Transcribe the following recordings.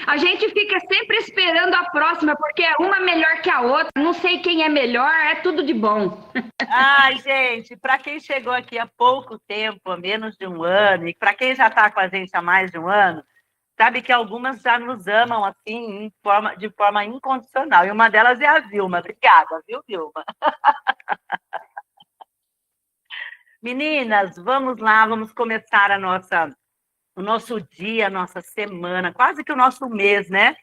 a gente fica sempre esperando a próxima, porque é uma melhor que a outra. Não sei quem é melhor, é tudo de bom. Ai, gente, para quem chegou aqui há pouco tempo, há menos de um ano, e para quem já está com a gente há mais de um ano, sabe que algumas já nos amam assim, de forma incondicional. E uma delas é a Vilma. Obrigada, viu, Vilma? Meninas, vamos lá, vamos começar o nosso dia, a nossa semana, quase que o nosso mês, né?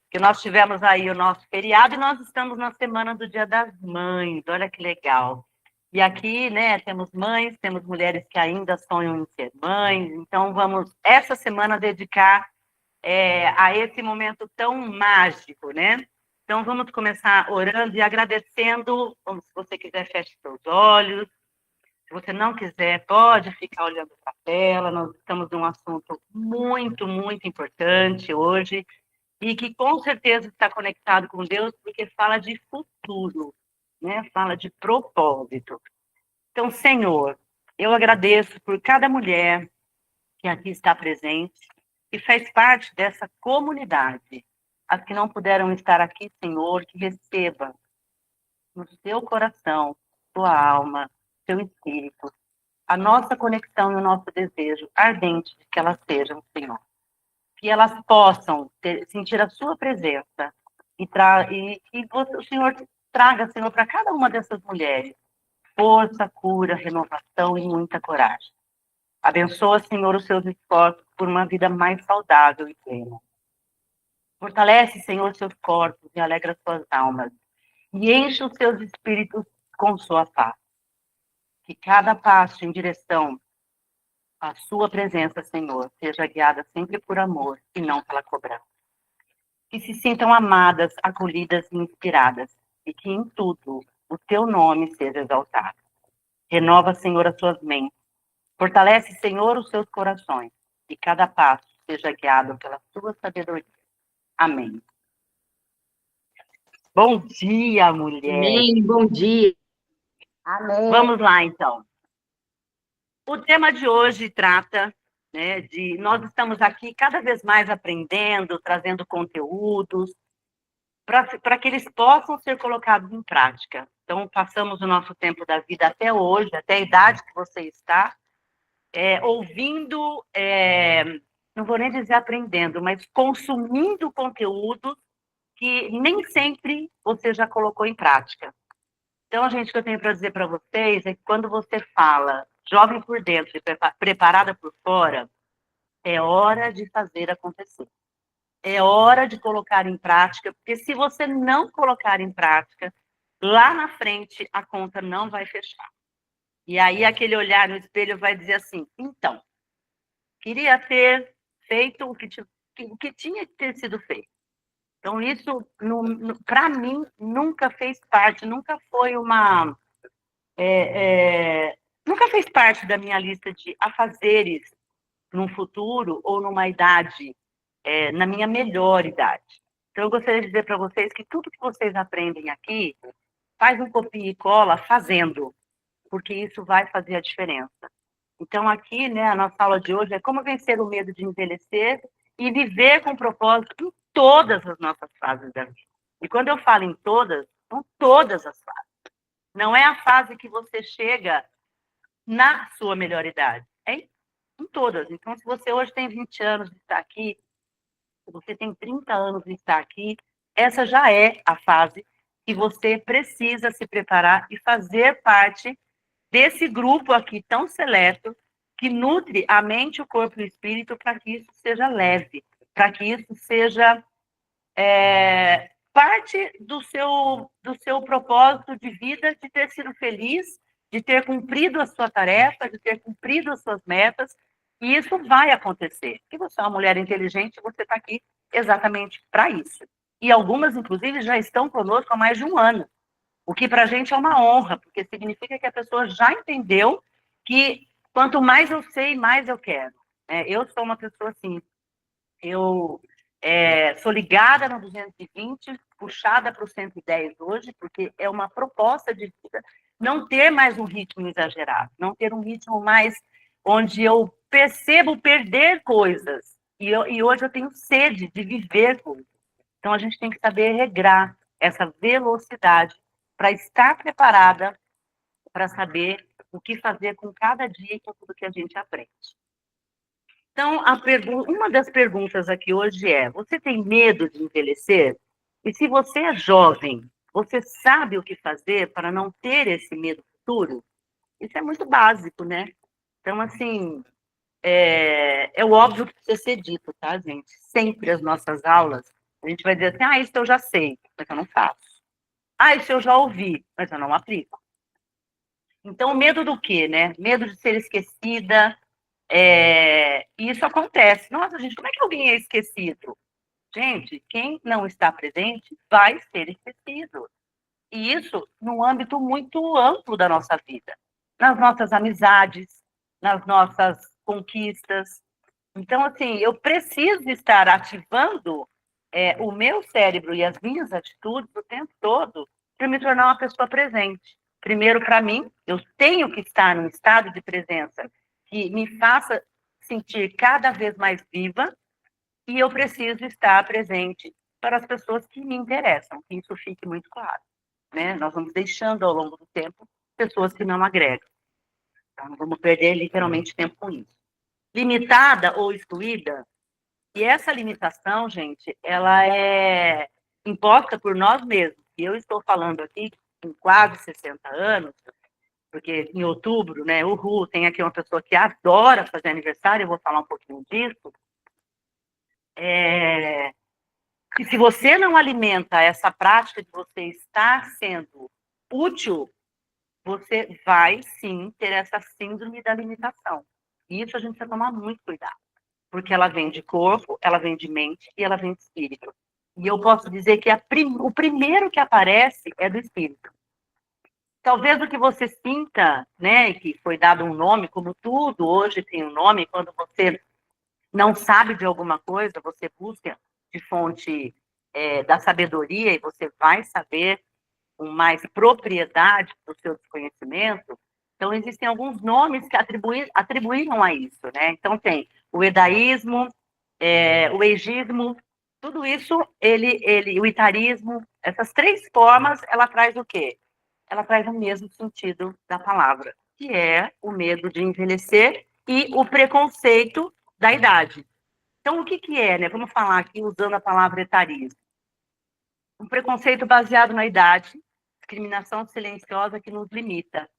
Que nós tivemos aí o nosso feriado e nós estamos na semana do Dia das Mães. Olha que legal. E aqui, né, temos mães, temos mulheres que ainda sonham em ser mães. Então, vamos, essa semana, dedicar a esse momento tão mágico, né? Então, vamos começar orando e agradecendo. Se você quiser, feche seus olhos. Se você não quiser, pode ficar olhando para a tela. Nós estamos num assunto muito, muito importante hoje e que com certeza está conectado com Deus, porque fala de futuro, né? Fala de propósito. Então, Senhor, eu agradeço por cada mulher que aqui está presente e faz parte dessa comunidade. As que não puderam estar aqui, Senhor, que receba no seu coração, sua alma, seu espírito, a nossa conexão e o nosso desejo ardente de que elas sejam, Senhor. Que elas possam sentir a sua presença e que o Senhor traga, Senhor, para cada uma dessas mulheres força, cura, renovação e muita coragem. Abençoa, Senhor, os seus esforços por uma vida mais saudável e plena. Fortalece, Senhor, seus corpos e alegra suas almas. E enche os seus espíritos com sua paz. Que cada passo em direção à sua presença, Senhor, seja guiada sempre por amor e não pela cobrança. Que se sintam amadas, acolhidas e inspiradas. E que em tudo o teu nome seja exaltado. Renova, Senhor, as suas mentes. Fortalece, Senhor, os seus corações. E cada passo seja guiado pela sua sabedoria. Amém. Bom dia, mulher. Amém, bom dia. Amém. Vamos lá, então. O tema de hoje trata, né, de... Nós estamos aqui cada vez mais aprendendo, trazendo conteúdos, para que eles possam ser colocados em prática. Então, passamos o nosso tempo da vida até hoje, até a idade que você está, ouvindo, não vou nem dizer aprendendo, mas consumindo conteúdo que nem sempre você já colocou em prática. Então, gente, o que eu tenho para dizer para vocês é que quando você fala jovem por dentro e preparada por fora, é hora de fazer acontecer. É hora de colocar em prática, porque se você não colocar em prática, lá na frente a conta não vai fechar. E aí aquele olhar no espelho vai dizer assim, então, queria ter feito o que tinha que ter sido feito. Então, isso, para mim, nunca fez parte, nunca foi uma... nunca fez parte da minha lista de afazeres num futuro ou numa idade, na minha melhor idade. Então, eu gostaria de dizer para vocês que tudo que vocês aprendem aqui, faz um copia e cola fazendo, porque isso vai fazer a diferença. Então, aqui, né, a nossa aula de hoje é como vencer o medo de envelhecer e viver com propósito em todas as nossas fases da vida. E quando eu falo em todas, são todas as fases. Não é a fase que você chega na sua melhor idade, é em todas. Então, se você hoje tem 20 anos e está aqui, se você tem 30 anos e está aqui, essa já é a fase que você precisa se preparar e fazer parte desse grupo aqui tão seleto que nutre a mente, o corpo e o espírito para que isso seja leve, para que isso seja parte do seu propósito de vida, de ter sido feliz, de ter cumprido a sua tarefa, de ter cumprido as suas metas, e isso vai acontecer. Se você é uma mulher inteligente, você está aqui exatamente para isso. E algumas, inclusive, já estão conosco há mais de um ano, o que para a gente é uma honra, porque significa que a pessoa já entendeu que quanto mais eu sei, mais eu quero. Eu sou uma pessoa assim, eu sou ligada no 220, puxada para o 110 hoje, porque é uma proposta de vida não ter mais um ritmo exagerado, não ter um ritmo mais onde eu percebo perder coisas E hoje eu tenho sede de viver junto. Então, a gente tem que saber regrar essa velocidade para estar preparada para saber o que fazer com cada dia e com tudo que a gente aprende. Então, uma das perguntas aqui hoje é: você tem medo de envelhecer? E se você é jovem, você sabe o que fazer para não ter esse medo futuro? Isso é muito básico, né? Então, assim, é o óbvio que precisa ser dito, tá, gente? Sempre as nossas aulas, a gente vai dizer assim: ah, isso eu já sei, mas eu não faço. Ah, isso eu já ouvi, mas eu não aplico. Então, medo do quê, né? Medo de ser esquecida. E isso acontece. Nossa, gente, como é que alguém é esquecido? Gente, quem não está presente vai ser esquecido. E isso num âmbito muito amplo da nossa vida. Nas nossas amizades, nas nossas conquistas. Então, assim, eu preciso estar ativando o meu cérebro e as minhas atitudes o tempo todo para me tornar uma pessoa presente. Primeiro, para mim, eu tenho que estar num estado de presença que me faça sentir cada vez mais viva e eu preciso estar presente para as pessoas que me interessam, que isso fique muito claro. Né? Nós vamos deixando ao longo do tempo pessoas que não agregam. Então, não vamos perder literalmente tempo com isso. Limitada ou excluída, e essa limitação, gente, ela é imposta por nós mesmos. E eu estou falando aqui com quase 60 anos, porque em outubro, né, tem aqui uma pessoa que adora fazer aniversário, eu vou falar um pouquinho disso. Que se você não alimenta essa prática de você estar sendo útil, você vai sim ter essa síndrome da limitação. E isso a gente precisa tomar muito cuidado, porque ela vem de corpo, ela vem de mente e ela vem de espírito. E eu posso dizer que o primeiro que aparece é do espírito. Talvez o que você sinta, né, e que foi dado um nome, como tudo hoje tem um nome, quando você não sabe de alguma coisa, você busca de fonte da sabedoria e você vai saber com mais propriedade do seu desconhecimento. Então, existem alguns nomes que atribuíram a isso, né? Então, tem o edaísmo, o egismo, tudo isso, o itarismo, essas três formas, ela traz o quê? Ela traz o mesmo sentido da palavra, que é o medo de envelhecer e o preconceito da idade. Então, o que é, né? Vamos falar aqui usando a palavra etarismo. Um preconceito baseado na idade, discriminação silenciosa que nos limita.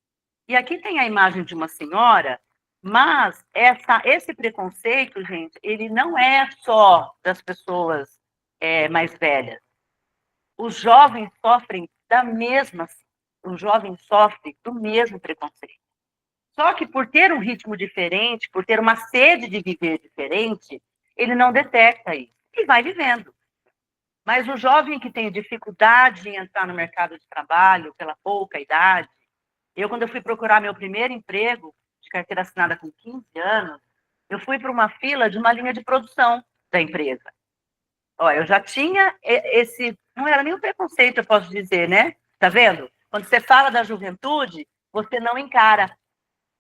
E aqui tem a imagem de uma senhora, mas esse preconceito, gente, ele não é só das pessoas mais velhas. Os jovens sofrem o jovem sofre do mesmo preconceito. Só que por ter um ritmo diferente, por ter uma sede de viver diferente, ele não detecta isso e vai vivendo. Mas o jovem que tem dificuldade em entrar no mercado de trabalho pela pouca idade, quando eu fui procurar meu primeiro emprego, de carteira assinada com 15 anos, eu fui para uma fila de uma linha de produção da empresa. Olha, eu já tinha não era nem um preconceito, eu posso dizer, né? Tá vendo? Quando você fala da juventude, você não encara,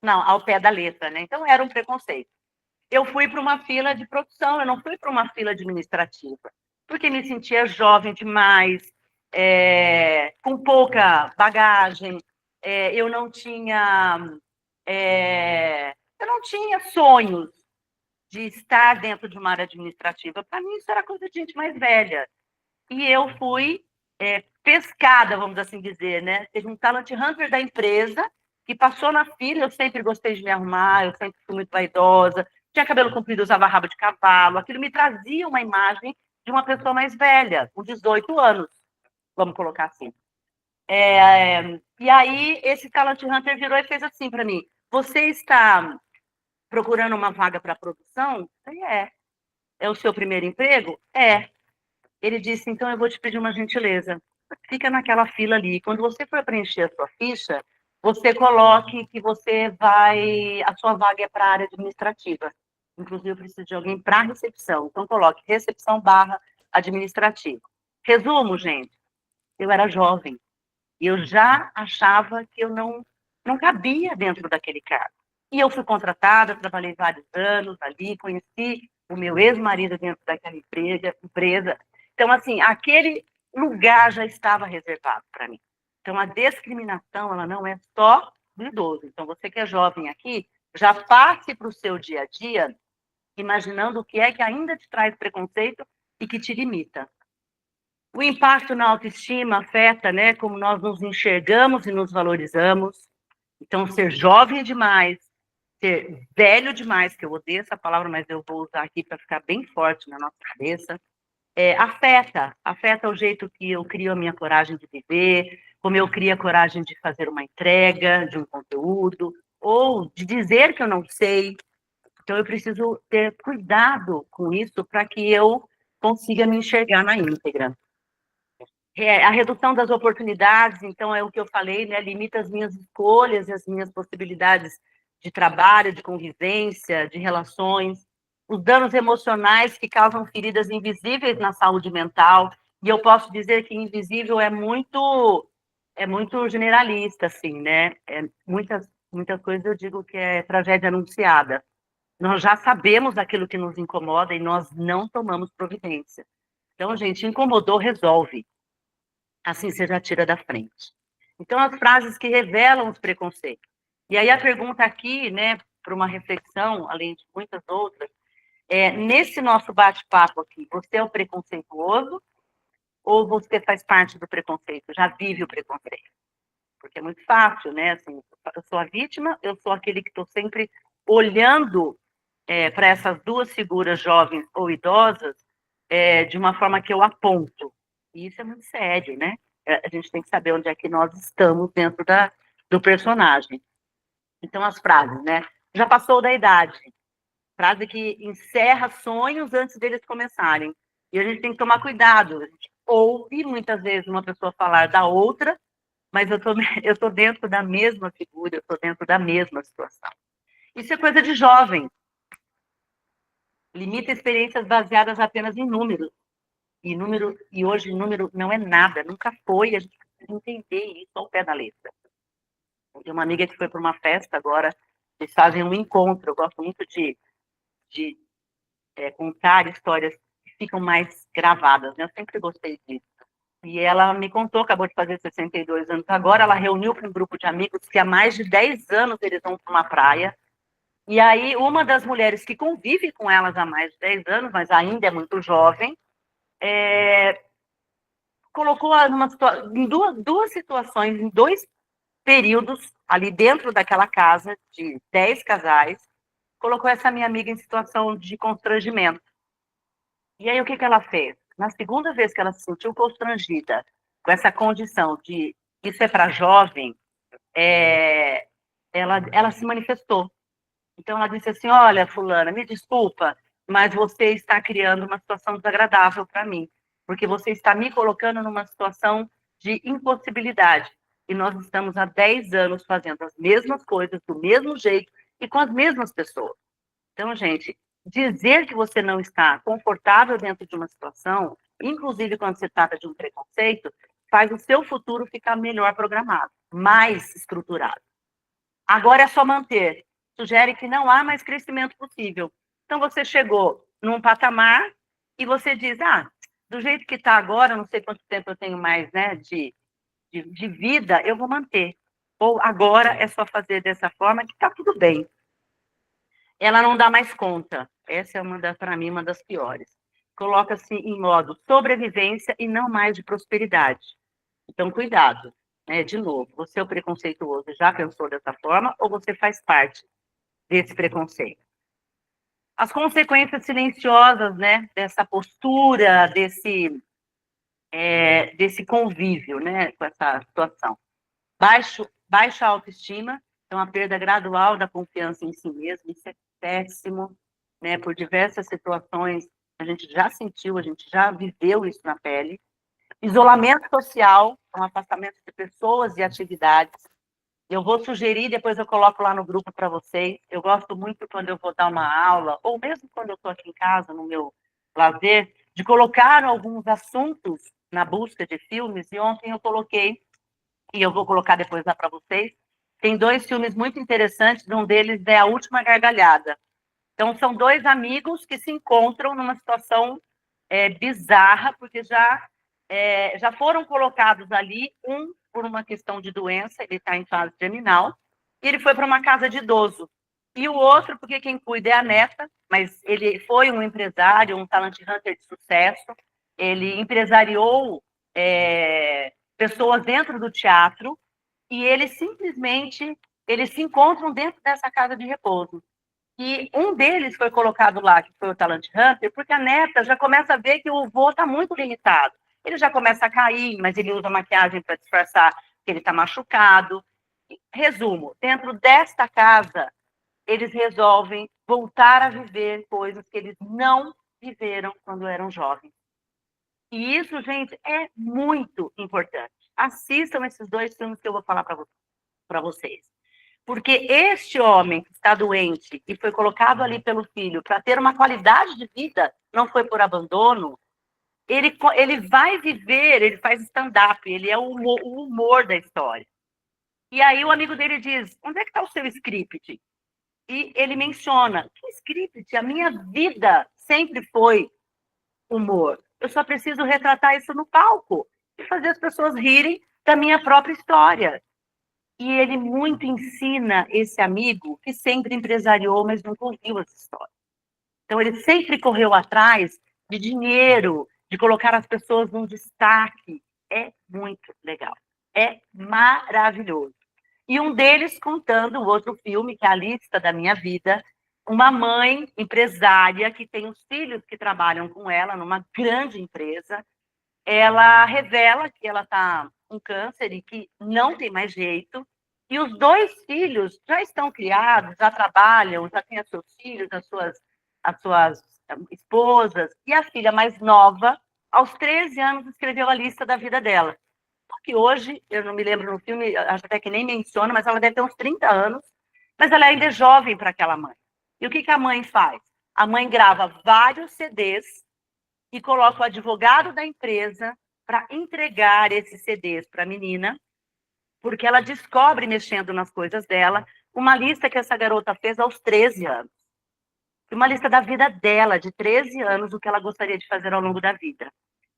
não, ao pé da letra, né? Então era um preconceito. Eu fui para uma fila de produção, eu não fui para uma fila administrativa, porque me sentia jovem demais, com pouca bagagem, eu não tinha sonhos de estar dentro de uma área administrativa. Para mim, isso era coisa de gente mais velha. E eu fui pescada, vamos assim dizer, né? Teve um talent hunter da empresa que passou na fila, eu sempre gostei de me arrumar, eu sempre fui muito vaidosa, tinha cabelo comprido, usava rabo de cavalo, aquilo me trazia uma imagem de uma pessoa mais velha, com 18 anos, vamos colocar assim. E aí, esse talent hunter virou e fez assim para mim: você está procurando uma vaga para produção? É o seu primeiro emprego? Ele disse: então eu vou te pedir uma gentileza, fica naquela fila ali, quando você for preencher a sua ficha, você coloque que a sua vaga é para a área administrativa. Inclusive, eu preciso de alguém para recepção. Então, coloque recepção / administrativo. Resumo, gente, eu era jovem. E eu já achava que eu não cabia dentro daquele cargo. E eu fui contratada, trabalhei vários anos ali, conheci o meu ex-marido dentro daquela empresa. Então, assim, aquele lugar já estava reservado para mim. Então, a discriminação, ela não é só do idoso. Então, você que é jovem aqui, já passe para o seu dia a dia imaginando o que é que ainda te traz preconceito e que te limita. O impacto na autoestima afeta, né, como nós nos enxergamos e nos valorizamos. Então, ser jovem demais, ser velho demais, que eu odeio essa palavra, mas eu vou usar aqui para ficar bem forte na nossa cabeça, afeta o jeito que eu crio a minha coragem de viver, como eu crio a coragem de fazer uma entrega de um conteúdo, ou de dizer que eu não sei. Então, eu preciso ter cuidado com isso para que eu consiga me enxergar na íntegra. A redução das oportunidades, então, é o que eu falei, né? Limita as minhas escolhas, as minhas possibilidades de trabalho, de convivência, de relações. Os danos emocionais que causam feridas invisíveis na saúde mental. E eu posso dizer que invisível é muito generalista, assim, né? Muitas coisas eu digo que é tragédia anunciada. Nós já sabemos aquilo que nos incomoda e nós não tomamos providência. Então, gente, incomodou, resolve. Assim você já tira da frente. Então, as frases que revelam os preconceitos. E aí a pergunta aqui, né, para uma reflexão, além de muitas outras, nesse nosso bate-papo aqui, você é o preconceituoso ou você faz parte do preconceito, já vive o preconceito? Porque é muito fácil, né? Assim, eu sou a vítima, eu sou aquele que estou sempre olhando para essas duas figuras jovens ou idosas de uma forma que eu aponto. E isso é muito sério, né? A gente tem que saber onde é que nós estamos dentro do personagem. Então, as frases, né? Já passou da idade. Frase que encerra sonhos antes deles começarem. E a gente tem que tomar cuidado. A gente ouve muitas vezes uma pessoa falar da outra, mas eu tô dentro da mesma figura, eu tô dentro da mesma situação. Isso é coisa de jovem. Limita experiências baseadas apenas em números. E hoje número não é nada, nunca foi. A gente precisa entender isso ao pé da letra. Eu tenho uma amiga que foi para uma festa agora, eles fazem um encontro. Eu gosto muito de contar histórias que ficam mais gravadas, né? Eu sempre gostei disso. E ela me contou, acabou de fazer 62 anos agora, ela reuniu com um grupo de amigos que há mais de 10 anos eles vão para uma praia. E aí, uma das mulheres que convive com elas há mais de 10 anos, mas ainda é muito jovem, colocou em duas situações, em dois períodos, ali dentro daquela casa de 10 casais, colocou essa minha amiga em situação de constrangimento. E aí, o que ela fez? Na segunda vez que ela se sentiu constrangida com essa condição de isso é para jovem, ela se manifestou. Então, ela disse assim, olha, fulana, me desculpa, mas você está criando uma situação desagradável para mim, porque você está me colocando numa situação de impossibilidade. E nós estamos há 10 anos fazendo as mesmas coisas, do mesmo jeito e com as mesmas pessoas. Então, gente, dizer que você não está confortável dentro de uma situação, inclusive quando se trata de um preconceito, faz o seu futuro ficar melhor programado, mais estruturado. Agora é só manter. Sugere que não há mais crescimento possível. Então, você chegou num patamar e você diz, do jeito que está agora, não sei quanto tempo eu tenho mais, né, de vida, eu vou manter. Ou agora é só fazer dessa forma que está tudo bem. Ela não dá mais conta. Essa é, para mim, uma das piores. Coloca-se em modo sobrevivência e não mais de prosperidade. Então, cuidado. De novo, você é o preconceituoso, já pensou dessa forma ou você faz parte desse preconceito? As consequências silenciosas, né, dessa postura, desse convívio, né, com essa situação. Baixa autoestima, então a perda gradual da confiança em si mesmo, isso é péssimo, né, por diversas situações, a gente já sentiu, a gente já viveu isso na pele. Isolamento social, um afastamento de pessoas e atividades. Eu vou sugerir, depois eu coloco lá no grupo para vocês. Eu gosto muito quando eu vou dar uma aula, ou mesmo quando eu estou aqui em casa, no meu lazer, de colocar alguns assuntos na busca de filmes. E ontem eu coloquei, e eu vou colocar depois lá para vocês, tem 2 filmes muito interessantes, um deles é A Última Gargalhada. Então, são dois amigos que se encontram numa situação bizarra, porque já foram colocados ali, um por uma questão de doença, ele está em fase terminal, e ele foi para uma casa de idoso. E o outro, porque quem cuida é a neta, mas ele foi um empresário, um talent hunter de sucesso, ele empresariou pessoas dentro do teatro, e eles se encontram dentro dessa casa de repouso. E um deles foi colocado lá, que foi o Talent Hunter, porque a neta já começa a ver que o voo está muito limitado. Ele já começa a cair, mas ele usa maquiagem para disfarçar que ele está machucado. Resumo, dentro desta casa, eles resolvem voltar a viver coisas que eles não viveram quando eram jovens. E isso, gente, é muito importante. Assistam esses dois filmes que eu vou falar para vocês. Porque este homem que está doente e foi colocado ali pelo filho para ter uma qualidade de vida, não foi por abandono, ele vai viver, ele faz stand-up, ele é o humor da história. E aí o amigo dele diz, onde é que está o seu script? E ele menciona, que script? A minha vida sempre foi humor. Eu só preciso retratar isso no palco e fazer as pessoas rirem da minha própria história. E ele muito ensina esse amigo que sempre empresariou, mas nunca ouviu essa história. Então, ele sempre correu atrás de dinheiro, de colocar as pessoas num destaque. É muito legal. É maravilhoso. E um deles contando o outro filme, que é A Lista da Minha Vida, uma mãe empresária que tem os filhos que trabalham com ela numa grande empresa. Ela revela que ela está com câncer e que não tem mais jeito. E os dois filhos já estão criados, já trabalham, já têm os seus filhos, as suas esposas. E a filha mais nova, aos 13 anos, escreveu a lista da vida dela. Porque hoje, eu não me lembro no filme, acho até que nem menciona, mas ela deve ter uns 30 anos, mas ela ainda é jovem para aquela mãe. E o que a mãe faz? A mãe grava vários CDs e coloca o advogado da empresa para entregar esses CDs para a menina, porque ela descobre, mexendo nas coisas dela, uma lista que essa garota fez aos 13 anos. Uma lista da vida dela, de 13 anos, o que ela gostaria de fazer ao longo da vida.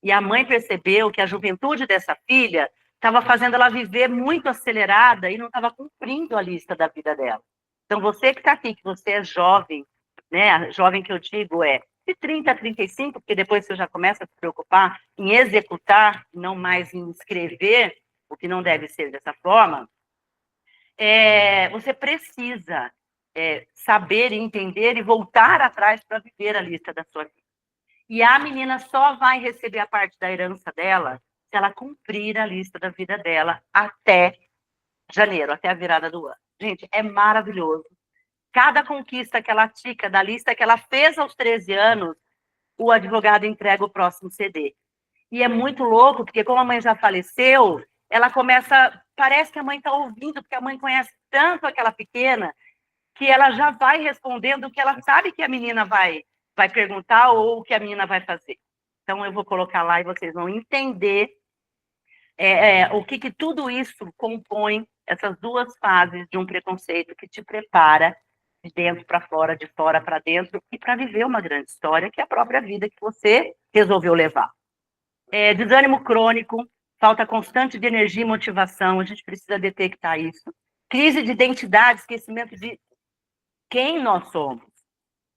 E a mãe percebeu que a juventude dessa filha estava fazendo ela viver muito acelerada e não estava cumprindo a lista da vida dela. Então, você que está aqui, que você é jovem, né? Jovem que eu digo é de 30 a 35, porque depois você já começa a se preocupar em executar, não mais em escrever, o que não deve ser dessa forma, você precisa saber, entender e voltar atrás para viver a lista da sua vida. E a menina só vai receber a parte da herança dela se ela cumprir a lista da vida dela até janeiro, até a virada do ano. Gente, é maravilhoso. Cada conquista que ela tica da lista que ela fez aos 13 anos, o advogado entrega o próximo CD. E é muito louco, porque como a mãe já faleceu, ela começa... Parece que a mãe está ouvindo, porque a mãe conhece tanto aquela pequena, que ela já vai respondendo o que ela sabe que a menina vai perguntar ou o que a menina vai fazer. Então, eu vou colocar lá e vocês vão entender o que tudo isso compõe, essas duas fases de um preconceito que te prepara de dentro para fora, de fora para dentro, e para viver uma grande história, que é a própria vida que você resolveu levar. Desânimo crônico, falta constante de energia e motivação, a gente precisa detectar isso. Crise de identidade, esquecimento de quem nós somos.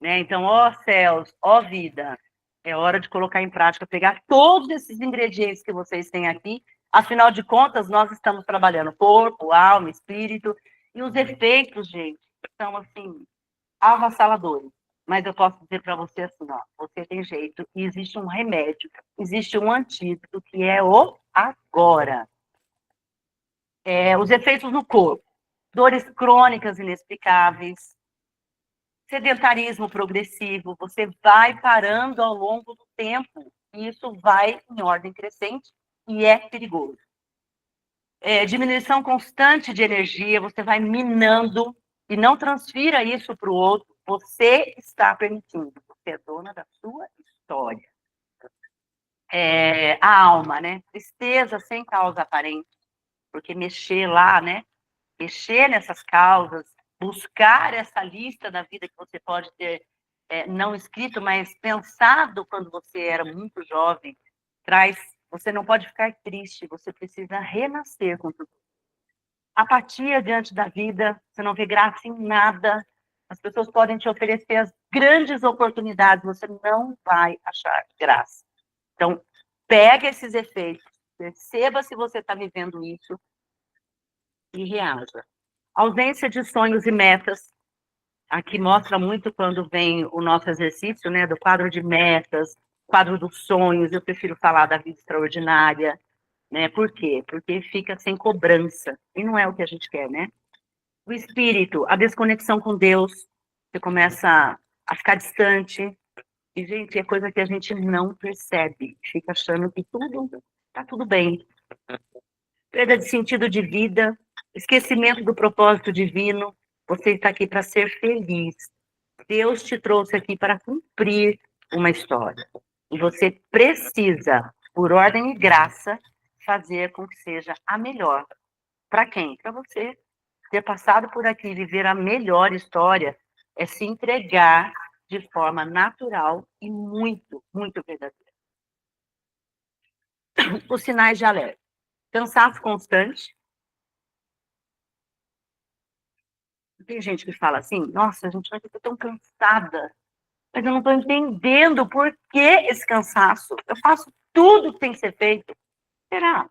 Né? Então, ó céus, ó vida, é hora de colocar em prática, pegar todos esses ingredientes que vocês têm aqui. Afinal de contas, nós estamos trabalhando corpo, alma, espírito, e os efeitos, gente, são, assim, avassaladores. Mas eu posso dizer para você assim, ó, você tem jeito, e existe um remédio, existe um antídoto, que é o agora. Os efeitos no corpo, dores crônicas inexplicáveis, sedentarismo progressivo, você vai parando ao longo do tempo, e isso vai em ordem crescente, e é perigoso. Diminuição constante de energia, você vai minando, e não transfira isso para o outro, você está permitindo, você é dona da sua história. A alma, né? Tristeza sem causa aparente, porque mexer lá, né? Mexer nessas causas, buscar essa lista da vida que você pode ter não escrito, mas pensado quando você era muito jovem, você não pode ficar triste, você precisa renascer com tudo. Apatia diante da vida, você não vê graça em nada, as pessoas podem te oferecer as grandes oportunidades, você não vai achar graça. Então, pega esses efeitos, perceba se você está vivendo isso e reaja. Ausência de sonhos e metas. Aqui mostra muito quando vem o nosso exercício, né, do quadro de metas, quadro dos sonhos. Eu prefiro falar da vida extraordinária, né? Por quê? Porque fica sem cobrança, e não é o que a gente quer, né? O espírito, a desconexão com Deus, você começa a ficar distante, e, gente, é coisa que a gente não percebe, fica achando que tá tudo bem. Perda de sentido de vida, esquecimento do propósito divino. Você está aqui para ser feliz. Deus te trouxe aqui para cumprir uma história. E você precisa, por ordem e graça, fazer com que seja a melhor. Para quem? Para você. Ter passado por aqui e viver a melhor história é se entregar de forma natural e muito, muito verdadeira. Os sinais de alerta. Cansaço constante. Tem gente que fala assim, nossa, a gente vai ficar tão cansada, mas eu não estou entendendo por que esse cansaço. Eu faço tudo que tem que ser feito. Será?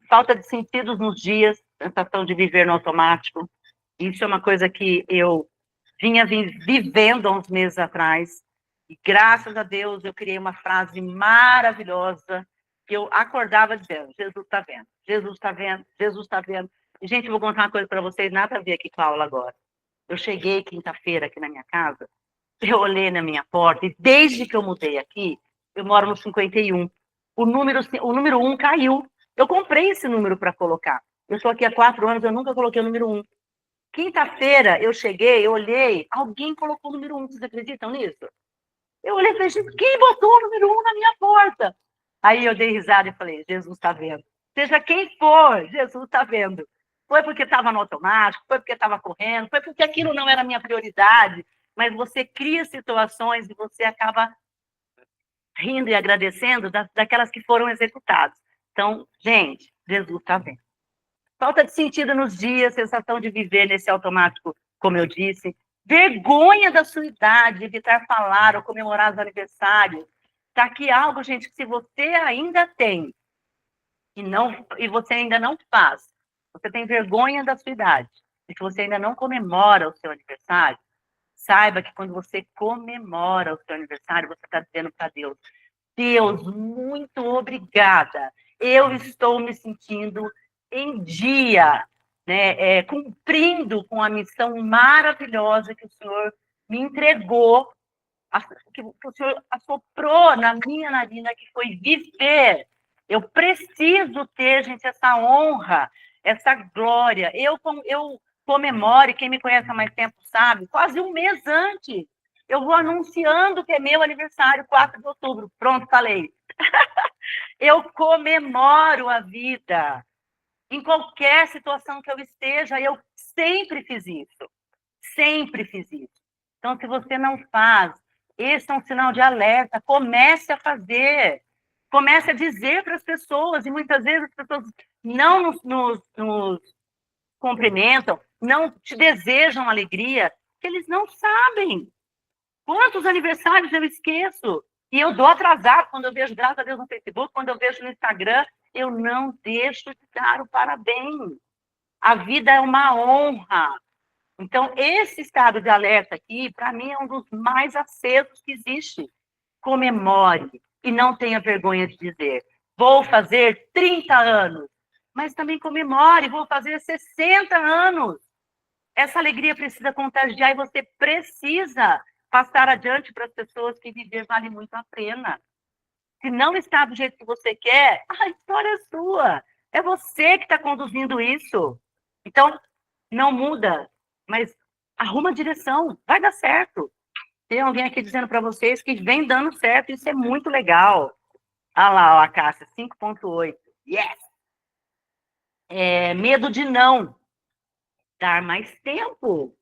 Falta de sentidos nos dias, sensação de viver no automático. Isso é uma coisa que eu vinha vivendo há uns meses atrás. E graças a Deus eu criei uma frase maravilhosa que eu acordava dizendo, Jesus está vendo, Jesus está vendo, Jesus está vendo. E, gente, eu vou contar uma coisa para vocês, nada a ver aqui com a aula agora. Eu cheguei quinta-feira aqui na minha casa, eu olhei na minha porta, e desde que eu mudei aqui, eu moro no 51. O número 1 caiu. Eu comprei esse número para colocar. Eu estou aqui há 4 anos, eu nunca coloquei o número 1. Quinta-feira eu cheguei, eu olhei, alguém colocou o número 1. Vocês acreditam nisso? Eu olhei e falei, gente, quem botou o número 1 na minha porta? Aí eu dei risada e falei, Jesus está vendo. Seja quem for, Jesus está vendo. Foi porque estava no automático, foi porque estava correndo, foi porque aquilo não era a minha prioridade, mas você cria situações e você acaba rindo e agradecendo daquelas que foram executadas. Então, gente, Jesus está vendo. Falta de sentido nos dias, sensação de viver nesse automático, como eu disse. Vergonha da sua idade, evitar falar ou comemorar os aniversários. Está aqui algo, gente, que se você ainda tem e você ainda não faz, você tem vergonha da sua idade, e se você ainda não comemora o seu aniversário, saiba que quando você comemora o seu aniversário, você está dizendo para Deus, Deus, muito obrigada. Eu estou me sentindo em dia, né, cumprindo com a missão maravilhosa que o Senhor me entregou, que o Senhor assoprou na minha narina, que foi viver. Eu preciso ter, gente, essa honra, essa glória. Eu comemoro, quem me conhece há mais tempo sabe, quase um mês antes. Eu vou anunciando que é meu aniversário, 4 de outubro. Pronto, falei. Eu comemoro a vida. Em qualquer situação que eu esteja, eu sempre fiz isso. Sempre fiz isso. Então, se você não faz, esse é um sinal de alerta. Comece a fazer. Comece a dizer para as pessoas. E muitas vezes as pessoas não nos cumprimentam, não te desejam alegria, porque eles não sabem. Quantos aniversários eu esqueço? E eu dou atrasado quando eu vejo, graças a Deus, no Facebook, quando eu vejo no Instagram, eu não deixo de dar o parabéns. A vida é uma honra. Então, esse estado de alerta aqui, para mim, é um dos mais acesos que existe. Comemore e não tenha vergonha de dizer, vou fazer 30 anos, mas também comemore, vou fazer 60 anos. Essa alegria precisa contagiar e você precisa passar adiante para as pessoas que viver vale muito a pena. Se não está do jeito que você quer, a história é sua. É você que está conduzindo isso. Então, não muda, mas arruma a direção, vai dar certo. Tem alguém aqui dizendo para vocês que vem dando certo, isso é muito legal. Olha lá, ó, a Cássia, 5.8. Yes! Medo de não dar mais tempo.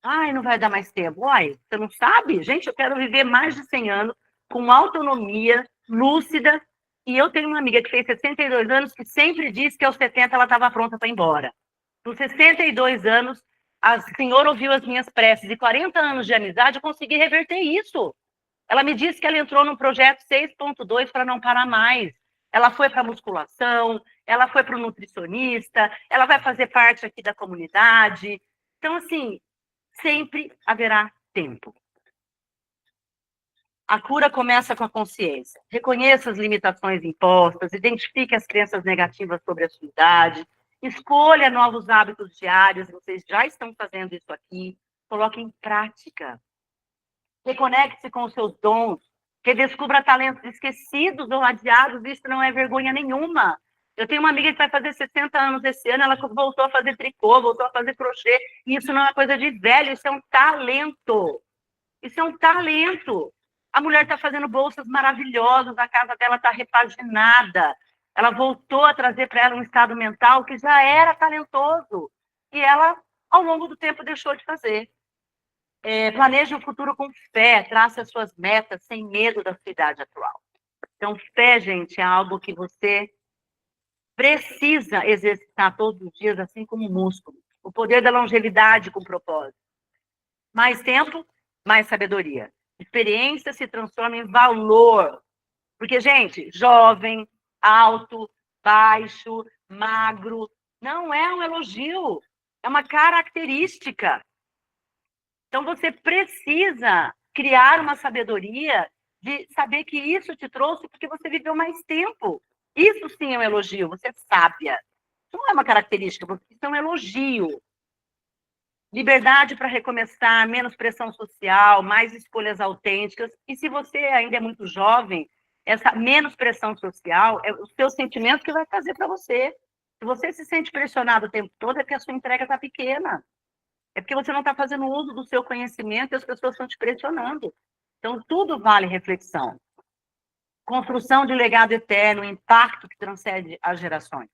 Ai, não vai dar mais tempo. Uai, você não sabe? Gente, eu quero viver mais de 100 anos com autonomia, lúcida. E eu tenho uma amiga que fez 62 anos que sempre disse que aos 70 ela estava pronta para ir embora. Com 62 anos, a senhora ouviu as minhas preces e 40 anos de amizade, eu consegui reverter isso. Ela me disse que ela entrou no projeto 6.2 para não parar mais. Ela foi para a musculação, ela foi para o nutricionista, ela vai fazer parte aqui da comunidade. Então, assim, sempre haverá tempo. A cura começa com a consciência. Reconheça as limitações impostas, identifique as crenças negativas sobre a sua idade, escolha novos hábitos diários, vocês já estão fazendo isso aqui, coloque em prática. Reconecte-se com os seus dons, redescubra talentos esquecidos ou adiados, isso não é vergonha nenhuma. Eu tenho uma amiga que vai fazer 60 anos esse ano, ela voltou a fazer tricô, voltou a fazer crochê, e isso não é coisa de velho, isso é um talento. Isso é um talento. A mulher está fazendo bolsas maravilhosas, a casa dela está repaginada. Ela voltou a trazer para ela um estado mental que já era talentoso. E ela, ao longo do tempo, deixou de fazer. Planeje o futuro com fé, trace as suas metas sem medo da sua idade atual. Então, fé, gente, é algo que você precisa exercitar todos os dias, assim como o músculo. O poder da longevidade com propósito. Mais tempo, mais sabedoria. Experiência se transforma em valor. Porque, gente, jovem, alto, baixo, magro, não é um elogio, é uma característica. Então, você precisa criar uma sabedoria de saber que isso te trouxe porque você viveu mais tempo. Isso sim é um elogio, você é sábia. Isso não é uma característica, isso é um elogio. Liberdade para recomeçar, menos pressão social, mais escolhas autênticas. E se você ainda é muito jovem, essa menos pressão social é o seu sentimento que vai fazer para você. Se você se sente pressionado o tempo todo, é porque a sua entrega está pequena. É porque você não está fazendo uso do seu conhecimento e as pessoas estão te pressionando. Então, tudo vale reflexão. Construção de legado eterno, impacto que transcende as gerações.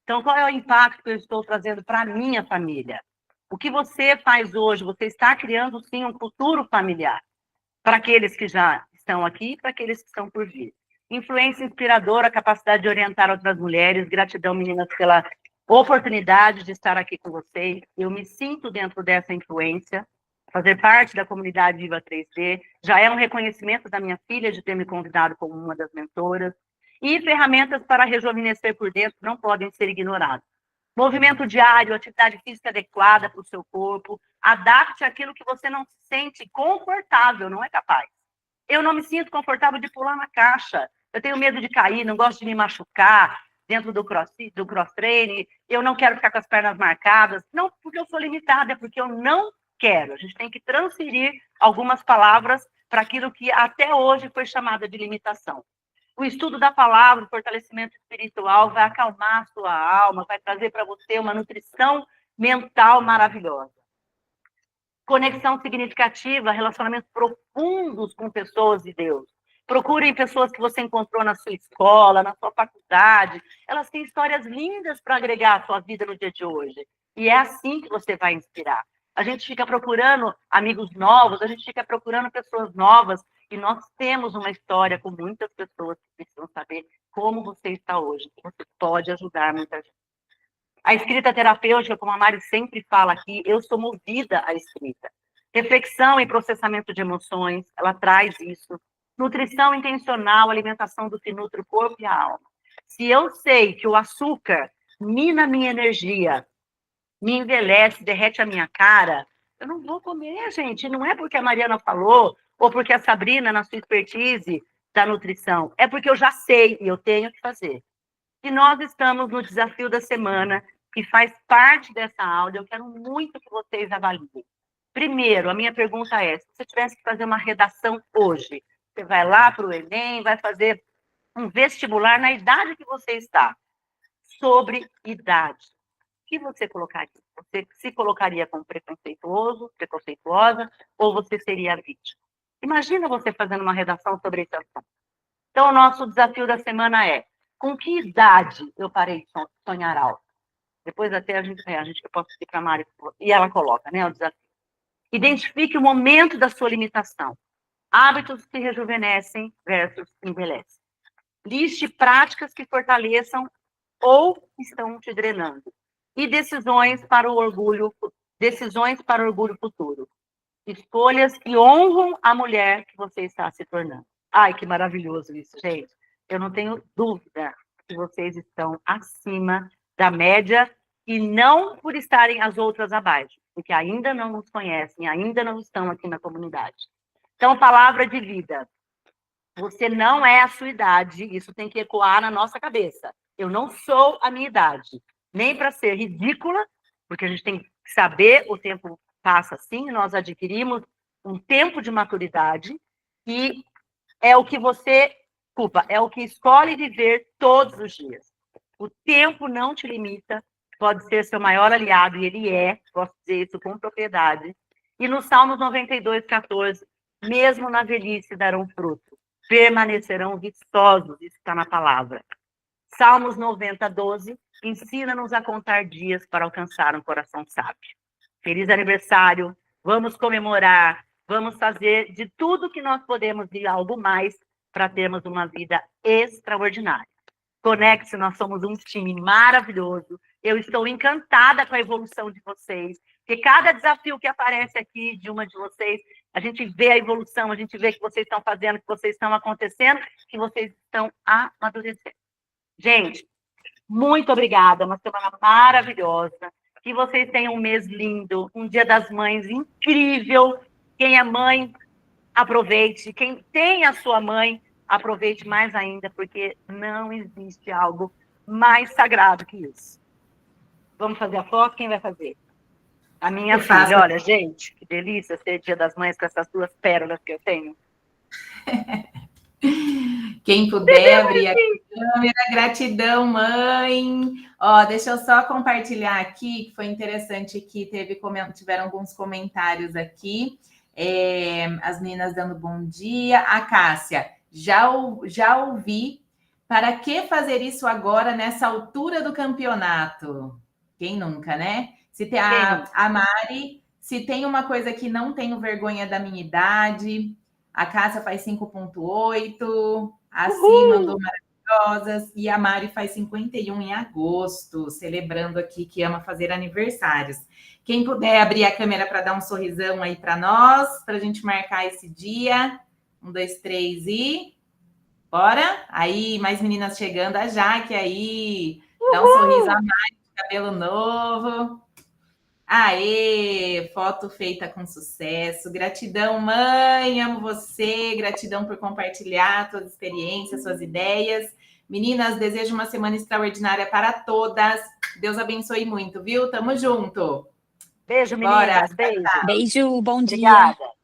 Então, qual é o impacto que eu estou trazendo para a minha família? O que você faz hoje? Você está criando, sim, um futuro familiar para aqueles que já estão aqui e para aqueles que estão por vir. Influência inspiradora, capacidade de orientar outras mulheres. Gratidão, meninas, pela oportunidade de estar aqui com vocês. Eu me sinto dentro dessa influência. Fazer parte da comunidade Viva 3D já é um reconhecimento da minha filha de ter me convidado como uma das mentoras. E ferramentas para rejuvenescer por dentro não podem ser ignoradas. Movimento diário, atividade física adequada para o seu corpo. Adapte aquilo que você não se sente confortável, não é capaz. Eu não me sinto confortável de pular na caixa. Eu tenho medo de cair, não gosto de me machucar dentro do cross-training. Eu não quero ficar com as pernas marcadas. Não porque eu sou limitada, é porque eu não quero. A gente tem que transferir algumas palavras para aquilo que até hoje foi chamada de limitação. O estudo da palavra, o fortalecimento espiritual vai acalmar a sua alma, vai trazer para você uma nutrição mental maravilhosa. Conexão significativa, relacionamentos profundos com pessoas de Deus. Procurem pessoas que você encontrou na sua escola, na sua faculdade. Elas têm histórias lindas para agregar à sua vida no dia de hoje. E é assim que você vai inspirar. A gente fica procurando amigos novos, a gente fica procurando pessoas novas, e nós temos uma história com muitas pessoas que precisam saber como você está hoje. Você pode ajudar muita gente. A escrita terapêutica, como a Mari sempre fala aqui, eu sou movida à escrita. Reflexão e processamento de emoções, ela traz isso. Nutrição intencional, alimentação do que nutre o corpo e a alma. Se eu sei que o açúcar mina a minha energia, me envelhece, derrete a minha cara, eu não vou comer, gente. Não é porque a Mariana falou, ou porque a Sabrina, na sua expertise da nutrição. É porque eu já sei e eu tenho que fazer. E nós estamos no desafio da semana, que faz parte dessa aula. Eu quero muito que vocês avaliem. Primeiro, a minha pergunta é, se você tivesse que fazer uma redação hoje, você vai lá para o Enem, vai fazer um vestibular na idade que você está, sobre idade. O que você colocaria? Você se colocaria como preconceituoso, preconceituosa, ou você seria vítima? Imagina você fazendo uma redação sobre esse assunto. Então, o nosso desafio da semana é, com que idade eu parei de sonhar alto? Depois até a gente eu posso pedir para a Mari, e ela coloca, né, o desafio. Identifique o momento da sua limitação. Hábitos que rejuvenescem versus envelhecem. Liste práticas que fortaleçam ou estão te drenando. E decisões para o orgulho futuro. Escolhas que honram a mulher que você está se tornando. Ai, que maravilhoso isso, gente. Eu não tenho dúvida que vocês estão acima da média e não por estarem as outras abaixo, porque ainda não nos conhecem, ainda não estão aqui na comunidade. Então, palavra de vida. Você não é a sua idade, isso tem que ecoar na nossa cabeça. Eu não sou a minha idade, nem para ser ridícula, porque a gente tem que saber, o tempo passa assim, nós adquirimos um tempo de maturidade e é o que você, é o que escolhe viver todos os dias. O tempo não te limita, pode ser seu maior aliado, e ele é, posso dizer isso com propriedade. E no Salmos 92, 14, mesmo na velhice darão fruto, permanecerão viçosos, isso está na palavra. Salmos 90, 12, ensina-nos a contar dias para alcançar um coração sábio. Feliz aniversário, vamos comemorar, vamos fazer de tudo que nós podemos e algo mais para termos uma vida extraordinária. Conecte-se, nós somos um time maravilhoso. Eu estou encantada com a evolução de vocês, porque cada desafio que aparece aqui de uma de vocês, a gente vê a evolução, a gente vê que vocês estão fazendo, que vocês estão acontecendo, que vocês estão amadurecendo. Gente, muito obrigada, uma semana maravilhosa. Que vocês tenham um mês lindo, um Dia das Mães incrível. Quem é mãe, aproveite. Quem tem a sua mãe, aproveite mais ainda, porque não existe algo mais sagrado que isso. Vamos fazer a foto? Quem vai fazer? A minha filha. Olha, gente, que delícia ser Dia das Mães com essas duas pérolas que eu tenho. Quem puder abrir a câmera, gratidão, mãe. Ó, deixa eu só compartilhar aqui, que foi interessante que tiveram alguns comentários aqui. As meninas dando bom dia. A Cássia, já ouvi. Para que fazer isso agora, nessa altura do campeonato? Quem nunca, né? A Mari, se tem uma coisa que não tenho vergonha da minha idade. A Cássia faz 5,8. A Si mandou maravilhosas. E a Mari faz 51 em agosto, celebrando aqui que ama fazer aniversários. Quem puder abrir a câmera para dar um sorrisão aí para nós, para a gente marcar esse dia. 1, 2, 3 e... Bora? Aí, mais meninas chegando. A Jaque aí. Dá um sorriso a Mari, cabelo novo. Aê, foto feita com sucesso. Gratidão, mãe, amo você. Gratidão por compartilhar suas experiências, suas ideias. Meninas, desejo uma semana extraordinária para todas. Deus abençoe muito, viu? Tamo junto. Beijo, meninas. Bora. Beijo. Beijo, bom dia. Obrigada.